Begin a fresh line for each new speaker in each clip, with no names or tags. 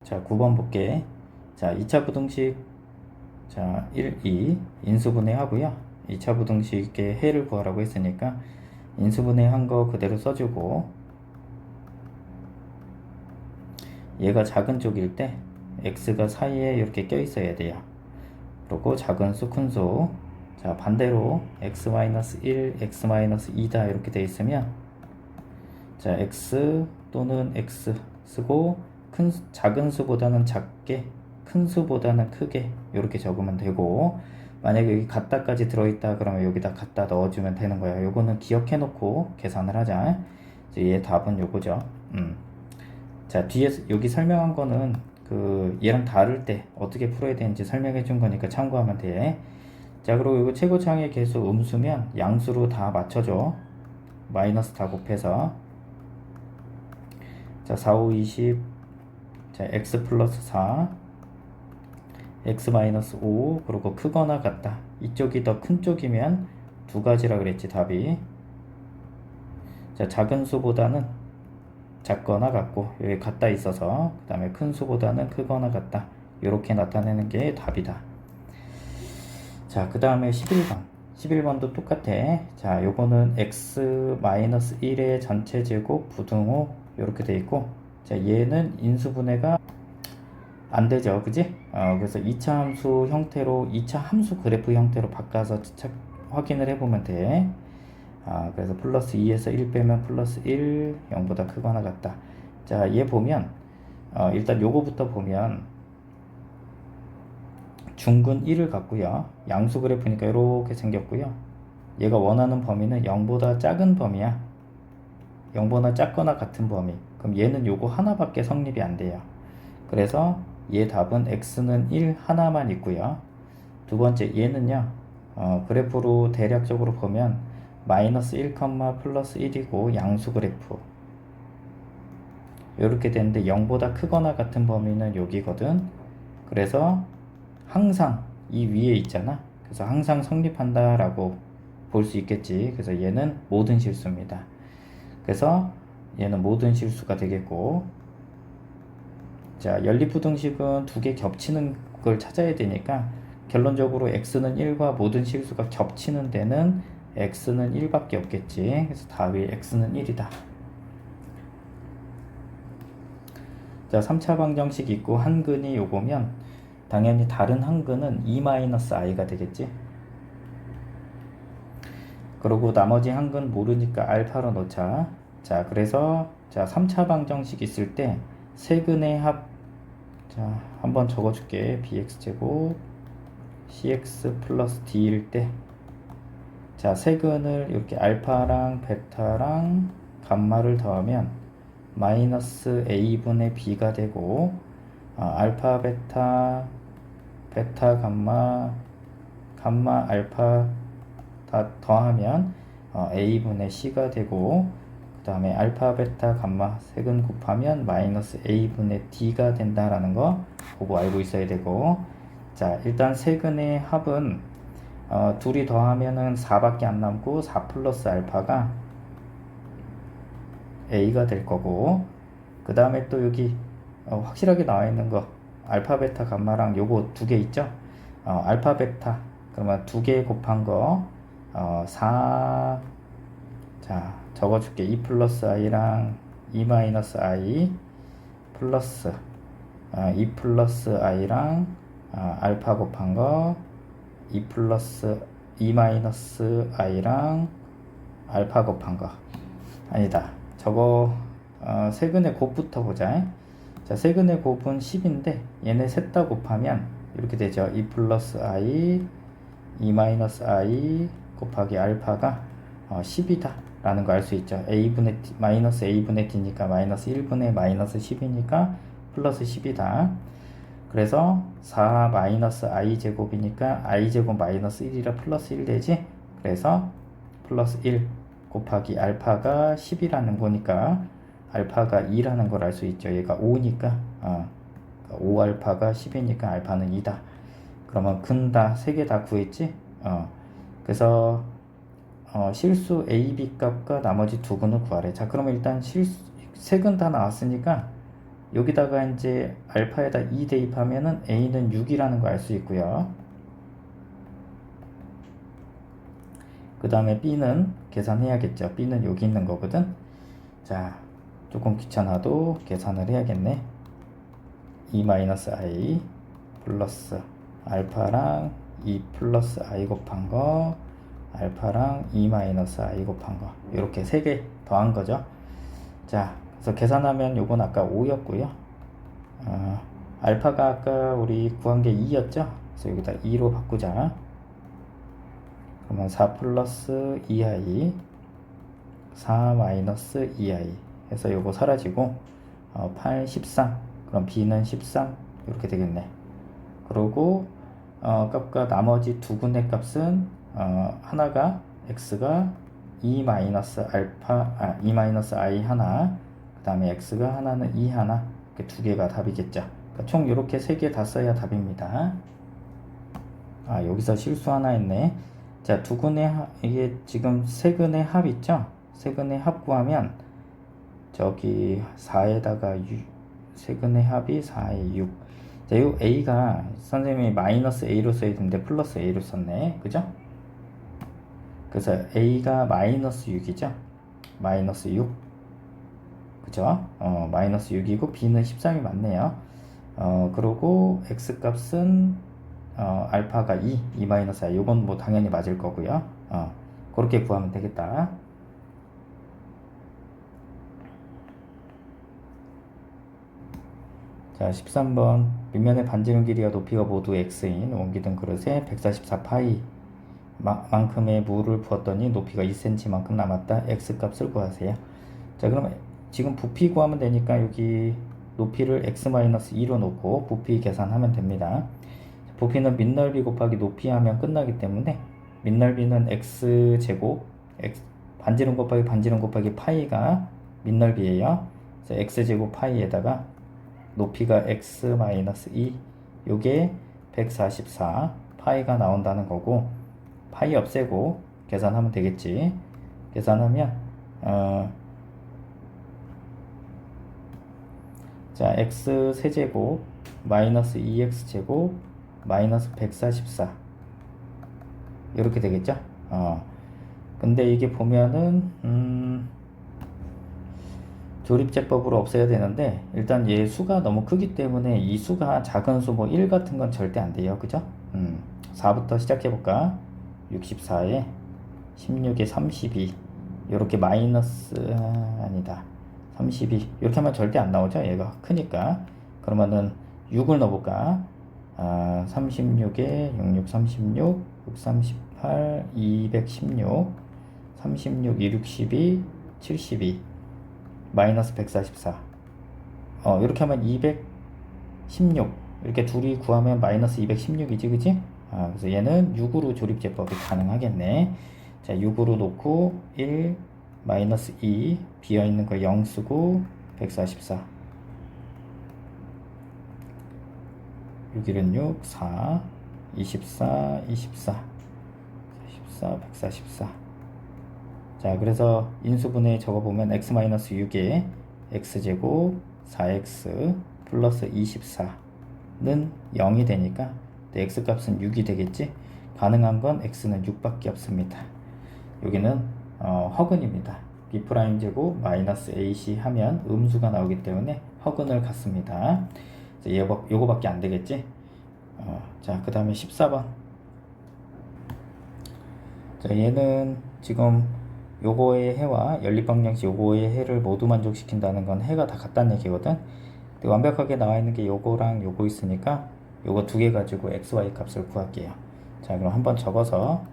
자, 9번 볼게. 자, 2차 부등식, 자, 1, 2 인수분해 하고요. 2차 부등식의 해를 구하라고 했으니까 인수분해 한 거 그대로 써주고, 얘가 작은 쪽일 때 x가 사이에 이렇게 껴 있어야 돼요. 그리고 작은 수, 큰 수. 자, 반대로 x-1, x-2다 이렇게 돼 있으면, 자, x 또는 x 쓰고 작은 수보다는 작게, 큰 수보다는 크게 이렇게 적으면 되고, 만약에 여기 갖다까지 들어있다 그러면 여기다 갖다 넣어주면 되는 거야. 요거는 기억해 놓고 계산을 하자. 이제 얘 답은 요거죠. 자, 뒤에 여기 설명한 거는 그 얘랑 다를 때 어떻게 풀어야 되는지 설명해 준 거니까 참고하면 돼. 자, 그리고 이거 최고차항의 개수 음수면 양수로 다 맞춰줘. 마이너스 다 곱해서. 자, 4, 5, 20. 자, x 플러스 4, x 마이너스 5, 그리고 크거나 같다. 이쪽이 더 큰 쪽이면 두 가지라 그랬지, 답이. 자, 작은 수보다는 작거나 같고, 여기 같다 있어서, 그 다음에 큰 수보다는 크거나 같다. 이렇게 나타내는 게 답이다. 자, 그 다음에 11번. 11번도 똑같아. 자, 요거는 x-1의 전체 제곱 부등호 이렇게 돼 있고, 자, 얘는 인수분해가 안 되죠, 그지? 그래서 2차 함수 형태로, 2차 함수 그래프 형태로 바꿔서 확인을 해보면 돼. 그래서 플러스 2에서 1 빼면 플러스 1, 0보다 크거나 같다. 자, 얘 보면, 일단 요거부터 보면, 중근 1을 갖고요. 양수 그래프니까 이렇게 생겼고요. 얘가 원하는 범위는 0보다 작은 범위야. 0보다 작거나 같은 범위. 그럼 얘는 요거 하나밖에 성립이 안 돼요. 그래서 얘 답은 x는 1 하나만 있고요. 두 번째 얘는요. 그래프로 대략적으로 보면 마이너스 1, 플러스 1이고 양수 그래프. 이렇게 되는데 0보다 크거나 같은 범위는 여기거든. 그래서 항상 이 위에 있잖아. 그래서 항상 성립한다라고 볼 수 있겠지. 그래서 얘는 모든 실수입니다. 그래서 얘는 모든 실수가 되겠고, 자, 연립부등식은 두 개 겹치는 걸 찾아야 되니까 결론적으로 x는 1과 모든 실수가 겹치는 데는 x는 1밖에 없겠지. 그래서 답이 x는 1이다. 자, 3차 방정식 있고 한근이 요거면 당연히 다른 한근은 2-i가 되겠지. 그리고 나머지 한근 모르니까 알파로 넣자. 자, 그래서 자, 3차 방정식 있을 때 세근의 합, 자, 한번 적어줄게. bx제곱 cx 플러스 d일 때, 자, 세근을 이렇게 알파랑 베타랑 감마를 더하면 마이너스 a분의 b가 되고, 알파 베타, 베타 감마, 감마 알파 다 더하면 a분의 c가 되고, 그 다음에 알파 베타 감마 세근 곱하면 마이너스 a분의 d가 된다라는 거 보고 알고 있어야 되고, 자, 일단 세근의 합은 둘이 더하면은 4밖에 안 남고 4 플러스 알파가 a가 될 거고, 그 다음에 또 여기 확실하게 나와 있는 거 알파 베타 감마랑 요거 두 개 있죠. 알파 베타 그러면 두 개 곱한 거 4, 자, 적어줄게. 2 플러스 i랑 2 마이너스 i 플러스 2 플러스 i랑 알파 곱한 거 2 플러스 2 마이너스 i랑 알파 곱한 거. 아니다, 저거 세근의 곱부터 보자. 자, 세근의 곱은 10인데 얘네 셋 다 곱하면 이렇게 되죠. 2 플러스 i 2 마이너스 i 곱하기 알파가 10이다 라는 거 알 수 있죠. a분의 d, 마이너스 a분의 d니까 마이너스 1분의 마이너스 10이니까 플러스 10이다. 그래서 4 마이너스 i 제곱이니까 i 제곱 마이너스 1이라 플러스 1 되지. 그래서 플러스 1 곱하기 알파가 10이라는 거니까 알파가 2라는 걸 알 수 있죠. 얘가 5니까 5알파가 10이니까 알파는 2다. 그러면 근 다 3개 다 구했지. 그래서 실수 a, b 값과 나머지 두 근을 구하래. 자, 그러면 일단 세근 다 나왔으니까 여기다가 이제 알파에다 2 대입하면은 a는 6이라는 거 알 수 있고요. 그 다음에 b는 계산해야겠죠. b는 여기 있는 거거든. 자, 조금 귀찮아도 계산을 해야겠네. 2-i 플러스 알파랑 2 플러스 i 곱한 거, 알파랑 2-i 곱한 거, 이렇게 3개 더한 거죠. 자, 그래서 계산하면 요건 아까 5였고요. 알파가 아까 우리 구한 게 2였죠. 그래서 여기다 2로 바꾸자. 그러면 4 플러스 2i, 4 마이너스 2i 해서 요거 사라지고 8, 13. 그럼 b는 13 이렇게 되겠네. 그리고 값과 나머지 두 군의 값은 하나가 x가 2 마이너스 알파 2 마이너스 i 하나, 그 다음에 x가 하나는 2 하나, 이렇게 두 개가 답이겠죠. 그러니까 총 이렇게 세 개 다 써야 답입니다. 여기서 실수 하나 했네. 자, 두 근의 이게 지금 세 근의 합 있죠? 세 근의 합 구하면 저기 4에다가 세 근의 합이 4에 6. 자, 이 a가 선생님이 마이너스 a로 써야 되는데 플러스 a로 썼네. 그죠? 그래서 a가 마이너스 6이죠? 마이너스 6. 그죠? 마이너스 6이고 b는 13이 맞네요. 그리고 x 값은 알파가 2 마이너스 i. 요건 뭐 당연히 맞을 거고요. 그렇게 구하면 되겠다. 자, 13번. 밑면의 반지름 길이와 높이가 모두 x인 원기둥 그릇에 144파이 만큼의 물을 부었더니 높이가 2cm만큼 남았다. x 값을 구하세요. 자, 그럼 지금 부피 구하면 되니까 여기 높이를 x-2로 놓고 부피 계산하면 됩니다. 부피는 밑넓이 곱하기 높이 하면 끝나기 때문에 밑넓이는 x제곱, 반지름 곱하기 반지름 곱하기 파이가 밑넓이에요. 그래서 x제곱 파이에다가 높이가 x-2, 요게 144 파이가 나온다는 거고, 파이 없애고 계산하면 되겠지. 계산하면 자, x 세제곱 마이너스 2x 제곱 마이너스 144 이렇게 되겠죠. 근데 이게 보면은 조립제법으로 없애야 되는데, 일단 얘 수가 너무 크기 때문에 이 수가 작은 수 뭐 1 같은 건 절대 안 돼요. 그죠? 4부터 시작해 볼까? 64에 16에 32 이렇게 마이너스 아니다 32 이렇게 하면 절대 안 나오죠. 얘가 크니까. 그러면은 6을 넣어볼까? 36에 66 36 6 38 216 36 2 62 72 마이너스 144 이렇게 하면 216 이렇게 둘이 구하면 마이너스 216이지 그지? 그래서 얘는 6으로 조립제법이 가능하겠네. 자, 6으로 놓고 1 마이너스 2 비어있는 거 0 쓰고 144 6일은 6 4 24 24 44 144. 자, 그래서 인수분해 적어보면 x-6에 x제곱 4x 플러스 24는 0이 되니까 x값은 6이 되겠지. 가능한 건 x는 6밖에 없습니다. 여기는 허근입니다. b' 제곱 마이너스 ac 하면 음수가 나오기 때문에 허근을 갖습니다. 요거밖에 안 되겠지. 자, 그 다음에 14번. 자, 얘는 지금 요거의 해와 연립방정식 요거의 해를 모두 만족시킨다는 건 해가 다 같다는 얘기거든. 근데 완벽하게 나와 있는 게 요거랑 요거 있으니까 요거 두 개 가지고 xy 값을 구할게요. 자, 그럼 한번 적어서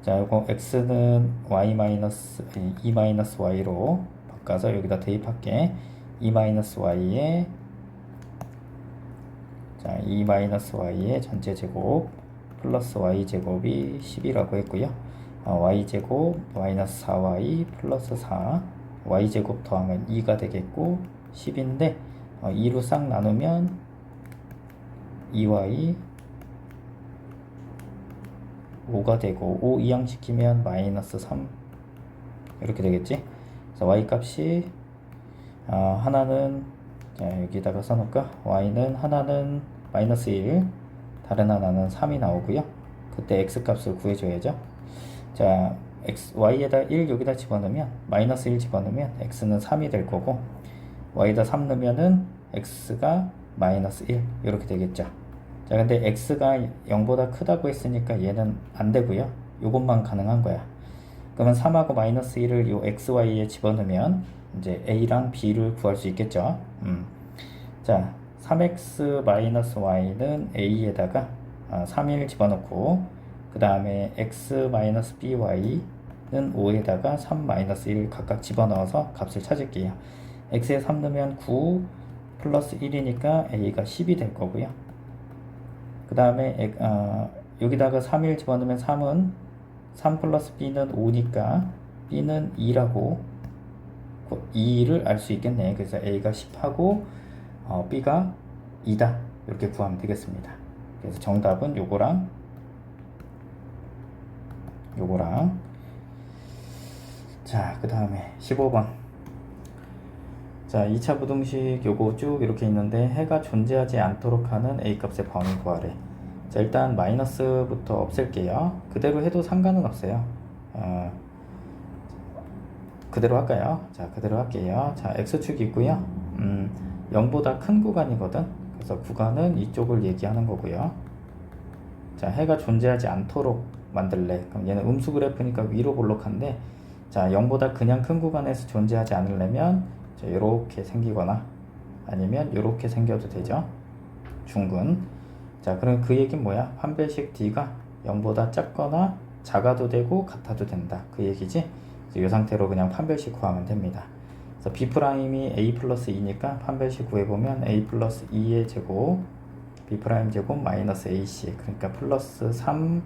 자, 요거 x는 e-y로 바꿔서 여기다 대입할게. e-y에 자, e-y의 전체 제곱 플러스 y제곱이 10이라고 했고요. y제곱 마이너스 4y 플러스 4 y제곱 더하면 2가 되겠고 10인데 2로 싹 나누면 2y 5가 되고 5 이항시키면 마이너스 3 이렇게 되겠지. 그래서 y 값이 하나는 자, 여기다가 써놓을까? y는 하나는 마이너스 1, 다른 하나는 3이 나오고요. 그때 x 값을 구해줘야죠. 자, y에다 1 여기다 집어넣으면 마이너스 1 집어넣으면 x는 3이 될 거고, y에다 3 넣으면은 x가 마이너스 1 이렇게 되겠죠. 자, 근데 x가 0보다 크다고 했으니까 얘는 안 되고요. 요것만 가능한 거야. 그러면 3하고 마이너스 1을 요 xy에 집어넣으면 이제 a랑 b를 구할 수 있겠죠. 자, 3x 마이너스 y는 a에다가 3을 집어넣고, 그 다음에 x 마이너스 by는 5에다가 3 마이너스 1 각각 집어넣어서 값을 찾을게요. x에 3 넣으면 9 플러스 1이니까 a가 10이 될 거고요. 그 다음에 여기다가 3을 집어넣으면 3은 3 플러스 b는 5니까 b는 2라고 2를 알 수 있겠네. 그래서 a가 10하고 b가 2다 이렇게 구하면 되겠습니다. 그래서 정답은 요거랑 자, 그 다음에 15번. 자, 2차 부등식 요거 쭉 이렇게 있는데 해가 존재하지 않도록 하는 a 값의 범위 구하래. 자, 일단 마이너스부터 없앨게요. 그대로 해도 상관은 없어요. 그대로 할까요? 자, 그대로 할게요. 자, x축이 있고요. 0보다 큰 구간이거든. 그래서 구간은 이쪽을 얘기하는 거고요. 자, 해가 존재하지 않도록 만들래. 그럼 얘는 음수 그래프니까 위로 볼록한데, 자, 0보다 그냥 큰 구간에서 존재하지 않으려면 자, 요렇게 생기거나 아니면 요렇게 생겨도 되죠. 중근. 자, 그럼 그 얘기는 뭐야? 판별식 D가 0보다 작거나 작아도 되고 같아도 된다. 그 얘기지? 이 상태로 그냥 판별식 구하면 됩니다. 그래서 B'이 A 플러스 2니까 판별식 구해보면 A 플러스 2의 제곱 B 프라임 제곱 마이너스 AC, 그러니까 플러스 3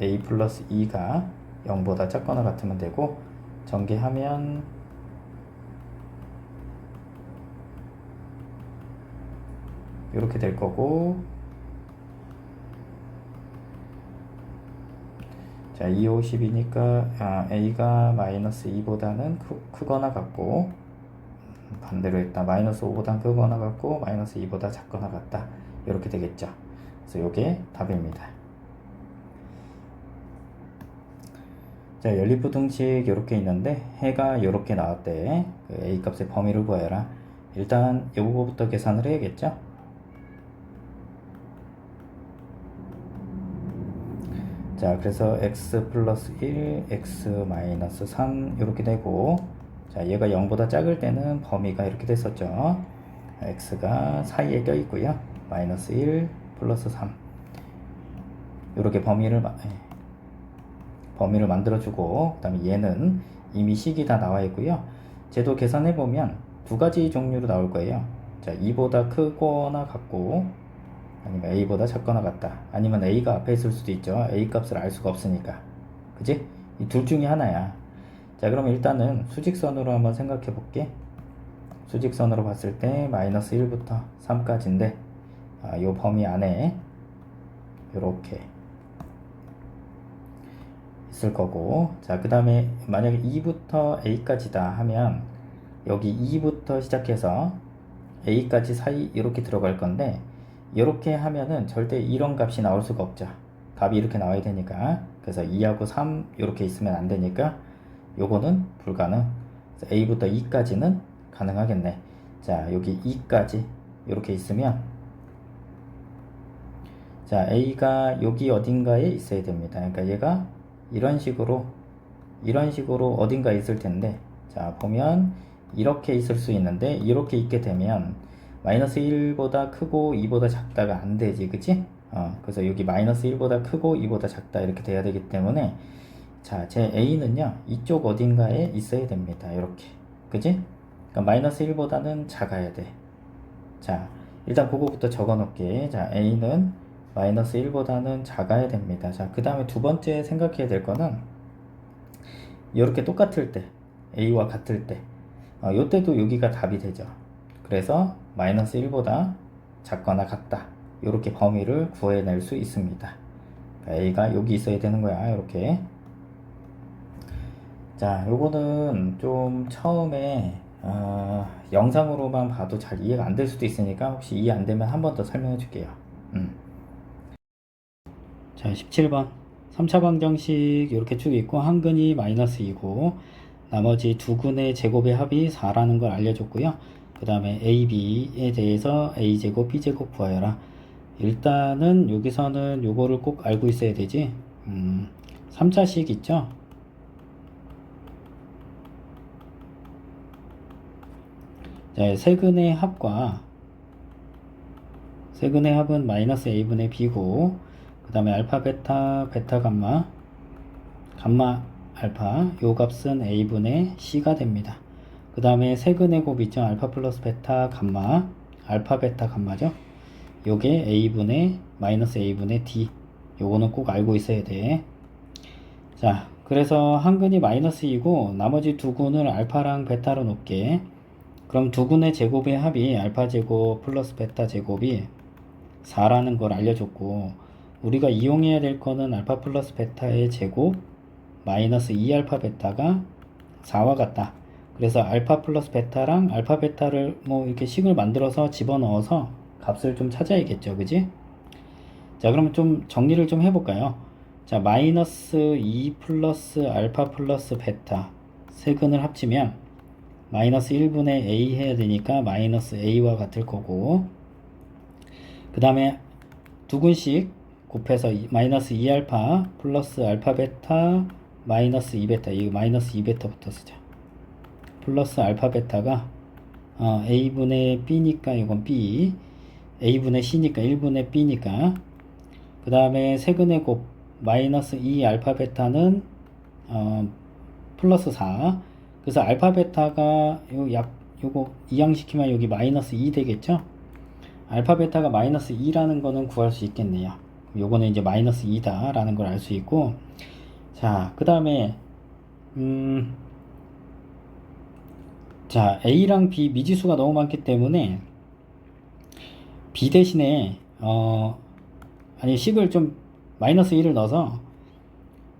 A 플러스 2가 0보다 작거나 같으면 되고, 전개하면 이렇게 될 거고, 자, 2, 5, 10이니까 A가 마이너스 2보다는 크거나 같고, 반대로 했다. 마이너스 5보다 크거나 같고 마이너스 2보다 작거나 같다. 이렇게 되겠죠. 그래서 요게 답입니다. 자, 연립부등식 이렇게 있는데 해가 이렇게 나왔대. 그 A 값의 범위를 구해라. 일단 요거부터 계산을 해야겠죠. 자, 그래서 x 플러스 1, x 마이너스 3 이렇게 되고, 자, 얘가 0보다 작을 때는 범위가 이렇게 됐었죠. x가 사이에 껴 있고요. 마이너스 1 플러스 3 이렇게 범위를 만들어주고, 그 다음에 얘는 이미 식이 다 나와 있고요. 쟤도 계산해보면 두 가지 종류로 나올 거예요. 자, 2보다 크거나 같고, 아니면 a보다 작거나 같다. 아니면 a가 앞에 있을 수도 있죠. a 값을 알 수가 없으니까. 그지? 이 둘 중에 하나야. 자, 그럼 일단은 수직선으로 한번 생각해 볼게. 수직선으로 봤을 때 마이너스 1부터 3까지인데 요 범위 안에 요렇게 있을 거고, 자, 그 다음에 만약에 2부터 a까지다 하면 여기 2부터 시작해서 a까지 사이 이렇게 들어갈 건데, 이렇게 하면은 절대 이런 값이 나올 수가 없죠. 값이 이렇게 나와야 되니까. 그래서 2하고 3 이렇게 있으면 안 되니까 요거는 불가능. 그래서 a부터 2까지는 가능하겠네. 자, 여기 2까지 이렇게 있으면, 자, a가 여기 어딘가에 있어야 됩니다. 그러니까 얘가 이런 식으로 어딘가에 있을 텐데, 자, 보면 이렇게 있을 수 있는데, 이렇게 있게 되면 마이너스 1보다 크고 2보다 작다가 안 되지, 그치? 그래서 여기 마이너스 1보다 크고 2보다 작다 이렇게 돼야 되기 때문에, 자, 제 a는요 이쪽 어딘가에 있어야 됩니다. 이렇게, 그치? 그러니까 마이너스 1보다는 작아야 돼. 자, 일단 그거부터 적어 놓을게. 자, a는 마이너스 1보다는 작아야 됩니다. 자, 그 다음에 두 번째 생각해야 될 거는, 이렇게 똑같을 때, a와 같을 때, 요때도 여기가 답이 되죠. 그래서 마이너스 1보다 작거나 같다, 이렇게 범위를 구해낼 수 있습니다. 그러니까 a가 여기 있어야 되는 거야. 이렇게. 자, 요거는 좀 처음에 영상으로만 봐도 잘 이해가 안 될 수도 있으니까 혹시 이해 안 되면 한 번 더 설명해 줄게요. 자, 17번 3차 방정식 이렇게 쭉 있고 한근이 마이너스 2고 나머지 두 근의 제곱의 합이 4라는 걸 알려줬고요. 그 다음에 A, B에 대해서 A제곱, B제곱 구하여라. 일단은 여기서는 요거를 꼭 알고 있어야 되지. 3차식 있죠? 자, 세근의 합과 세근의 합은 마이너스 A분의 B고 그 다음에 알파, 베타, 베타, 감마 감마, 알파 요 값은 A분의 C가 됩니다. 그 다음에 세근의 곱 있죠? 알파 플러스 베타, 감마 알파, 베타, 감마죠? 요게 A분의 마이너스 A분의 D 요거는 꼭 알고 있어야 돼. 자, 그래서 한 근이 마이너스 2고 나머지 두 근을 알파랑 베타로 놓게. 그럼 두 근의 제곱의 합이 알파 제곱 플러스 베타 제곱이 4라는 걸 알려줬고 우리가 이용해야 될 거는 알파 플러스 베타의 제곱 마이너스 2알파 베타가 4와 같다. 그래서 알파 플러스 베타랑 알파 베타를 뭐 이렇게 식을 만들어서 집어넣어서 값을 좀 찾아야겠죠. 그지? 자, 그러면 좀 정리를 좀 해볼까요? 자, 마이너스 2 플러스 알파 플러스 베타 세근을 합치면 마이너스 1분의 A 해야 되니까 마이너스 A와 같을 거고 그 다음에 두 근씩 곱해서 마이너스 2알파 플러스 알파 베타 마이너스 2베타 이거 마이너스 2베타부터 쓰자. 플러스 알파 베타가 A분의 B니까 이건 B A분의 C니까 1분의 B니까 그 다음에 세근의 곱 마이너스 2 알파 베타는 플러스 4 그래서 알파 베타가 요거 이항시키면 여기 마이너스 2 되겠죠. 알파 베타가 마이너스 2라는 거는 구할 수 있겠네요. 요거는 이제 마이너스 2다 라는 걸 알 수 있고 자, 그 다음에 자, A랑 B 미지수가 너무 많기 때문에 B 대신에 식을 좀 마이너스 1을 넣어서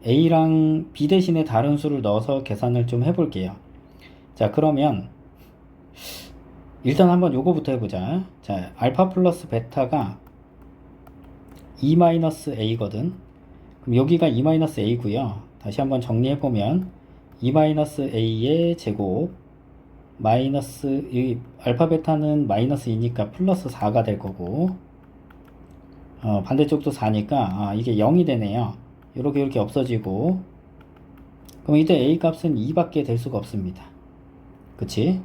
A랑 B 대신에 다른 수를 넣어서 계산을 좀 해볼게요. 자, 그러면 일단 한번 요거부터 해보자. 자, 알파 플러스 베타가 2-A거든. 그럼 여기가 2-A고요. 다시 한번 정리해보면 2-A의 제곱 마이너스 이 알파 베타는 마이너스 2니까 플러스 4가 될 거고 반대쪽도 4니까 이게 0이 되네요. 이렇게 없어지고 그럼 이때 A 값은 2밖에 될 수가 없습니다. 그치?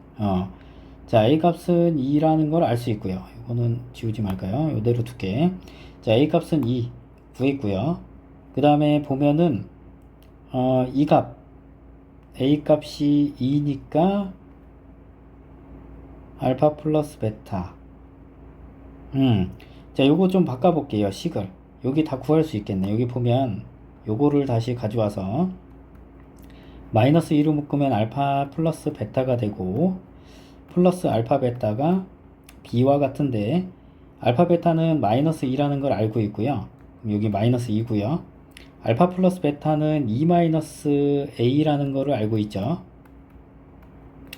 자, A 값은 2라는 걸 알 수 있고요. 이거는 지우지 말까요? 이대로 둘게. 자, A 값은 2 구했고요. 그 다음에 보면은 이 값 A 값이 2니까 알파 플러스 베타 자, 요거 좀 바꿔볼게요. 식을 여기 다 구할 수 있겠네. 여기 보면 요거를 다시 가져와서 마이너스 2로 묶으면 알파 플러스 베타가 되고 플러스 알파 베타가 B와 같은데 알파 베타는 마이너스 2라는 걸 알고 있고요. 여기 마이너스 2고요. 알파 플러스 베타는 2 마이너스 A라는 거를 알고 있죠.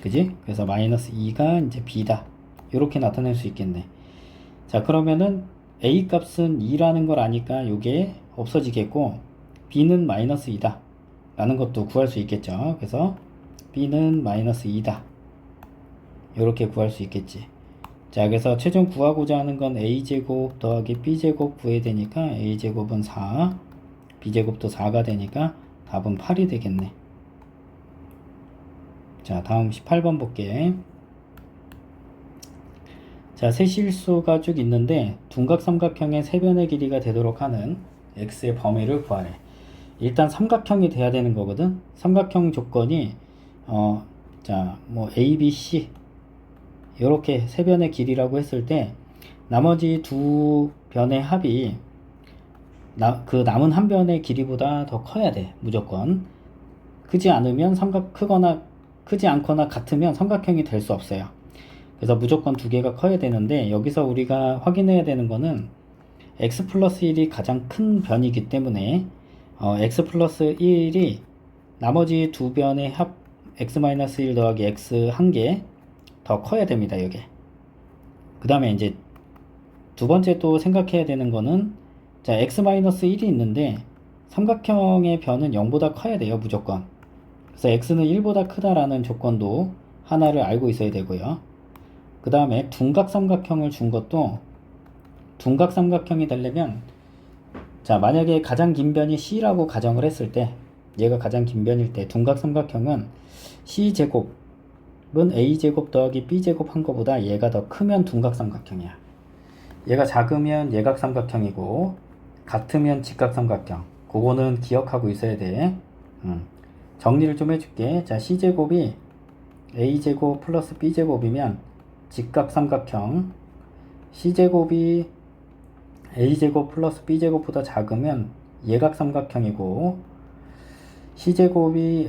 그지? 그래서 마이너스 2가 이제 B다. 이렇게 나타낼 수 있겠네. 자, 그러면은 A 값은 2라는 걸 아니까 요게 없어지겠고 B는 마이너스 2다 라는 것도 구할 수 있겠죠. 그래서 B는 마이너스 2다 이렇게 구할 수 있겠지. 자, 그래서 최종 구하고자 하는 건 A제곱 더하기 B제곱 구해야 되니까 A제곱은 4 B제곱도 4가 되니까 답은 8이 되겠네. 자, 다음 18번 볼게. 자, 세실수가 쭉 있는데 둔각 삼각형의 세변의 길이가 되도록 하는 x의 범위를 구하래. 일단 삼각형이 돼야 되는 거거든. 삼각형 조건이 자, 뭐 A, B, C 이렇게 세 변의 길이라고 했을 때 나머지 두 변의 합이 그 남은 한 변의 길이보다 더 커야 돼. 무조건. 크지 않으면 크지 않거나 같으면 삼각형이 될 수 없어요. 그래서 무조건 두 개가 커야 되는데 여기서 우리가 확인해야 되는 거는 x 플러스 1이 가장 큰 변이기 때문에 x 플러스 1이 나머지 두 변의 합 x-1 더하기 x 한 개 더 커야 됩니다. 이게. 그 다음에 이제 두 번째 또 생각해야 되는 거는 자 x-1이 있는데 삼각형의 변은 0보다 커야 돼요. 무조건. 그래서 x는 1보다 크다라는 조건도 하나를 알고 있어야 되고요. 그 다음에 둔각 삼각형을 준 것도 둔각 삼각형이 되려면 자 만약에 가장 긴 변이 c라고 가정을 했을 때 얘가 가장 긴 변일 때 둔각 삼각형은 c제곱은 a제곱 더하기 b제곱 한 거보다 얘가 더 크면 둔각 삼각형이야. 얘가 작으면 예각 삼각형이고 같으면 직각 삼각형. 그거는 기억하고 있어야 돼. 정리를 좀 해줄게. 자 c제곱이 a제곱 플러스 b제곱이면 직각 삼각형, c제곱이 a제곱 플러스 b제곱보다 작으면 예각 삼각형이고 c제곱이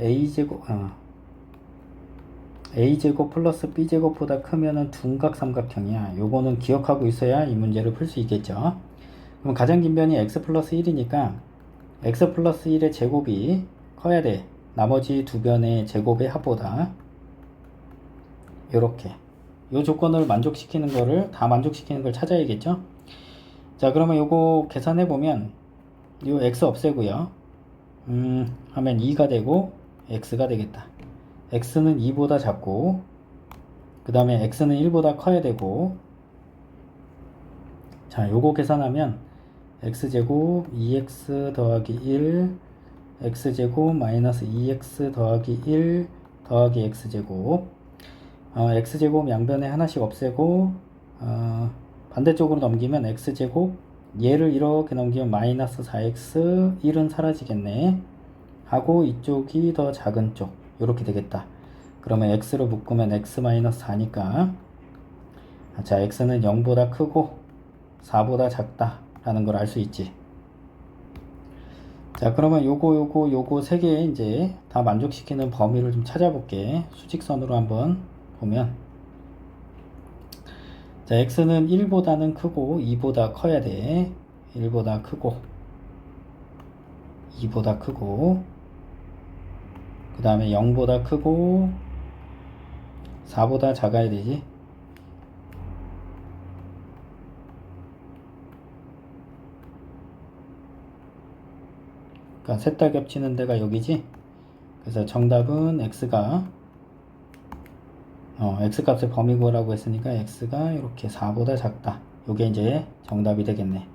a제곱 플러스 b제곱보다 크면은 둔각 삼각형이야. 요거는 기억하고 있어야 이 문제를 풀 수 있겠죠. 그럼 가장 긴 변이 x 플러스 1이니까 x 플러스 1의 제곱이 커야 돼. 나머지 두 변의 제곱의 합보다. 요렇게 요 조건을 만족시키는 거를 다 만족시키는 걸 찾아야겠죠. 자 그러면 요거 계산해 보면 요 x 없애고요. 하면 2가 되고 x가 되겠다. x는 2보다 작고 그 다음에 x는 1보다 커야 되고 자 요거 계산하면 x제곱 2x 더하기 1 x제곱 마이너스 2x 더하기 1 더하기 x제곱 x제곱 양변에 하나씩 없애고 반대쪽으로 넘기면 x제곱 얘를 이렇게 넘기면 마이너스 4x 1은 사라지겠네 하고 이쪽이 더 작은 쪽 이렇게 되겠다. 그러면 x로 묶으면 x 마이너스 4니까 자 x는 0보다 크고 4보다 작다 라는 걸 알 수 있지. 자 그러면 요거 세 개 이제 다 만족시키는 범위를 좀 찾아볼게. 수직선으로 한번 보면 자 x는 1보다는 크고 2보다 커야 돼. 1보다 크고 2보다 크고 그 다음에 0보다 크고 4보다 작아야 되지. 그러니까 셋 다 겹치는 데가 여기지. 그래서 정답은 x가 x값의 범위 구하라고 했으니까 x가 이렇게 4보다 작다. 요게 이제 정답이 되겠네.